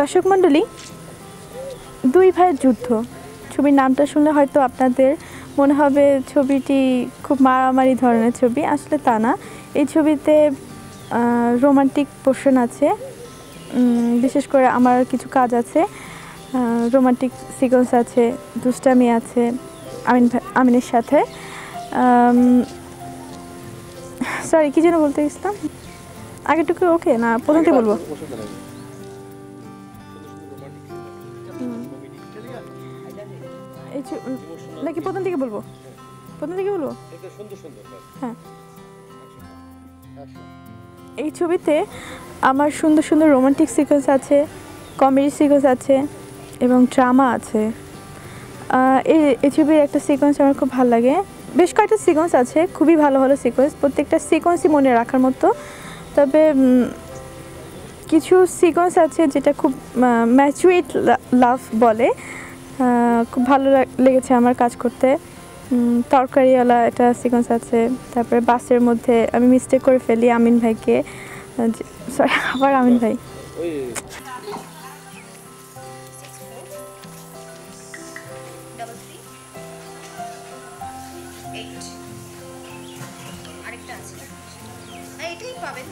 দর্শক মণ্ডলী, দুই ভাইয়ের যুদ্ধ ছবির নামটা শুনলে হয়তো আপনাদের মনে হবে ছবিটি খুব মারামারি ধরনের ছবি। আসলে তা না। এই ছবিতে রোমান্টিক পোর্শন আছে, বিশেষ করে আমার কিছু কাজ আছে, রোমান্টিক সিকোয়েন্স আছে, দুষ্টামি আছে আমিনের সাথে। সরি, কী যেন বলতে গেছিলাম আগেটুকু? ওকে না, প্রথম থেকে বলবো? নাকি প্রথম থেকে বলবো? প্রথম থেকে বলবো? হ্যাঁ, এই ছবিতে আমার সুন্দর সুন্দর রোমান্টিক সিকোয়েন্স আছে, কমেডি সিকোয়েন্স আছে এবং ড্রামা আছে। এই ছবির একটা সিকোয়েন্স আমার খুব ভালো লাগে। বেশ কয়েকটা সিকোয়েন্স আছে, খুবই ভালো ভালো সিকোয়েন্স, প্রত্যেকটা সিকোয়েন্সই মনে রাখার মতো। তবে কিছু সিকোয়েন্স আছে যেটা খুব ম্যাচুরেট লাভ বলে, খুব ভালো লেগেছে আমার কাজ করতে। তরকারিওয়ালা একটা সিকোয়েন্স আছে, তারপরে বাসের মধ্যে আমি মিস্টেক করে ফেলি আমিন ভাইকে, সরি আবার আমিন ভাই। আরেকটা আছে, এটাই পাবেন।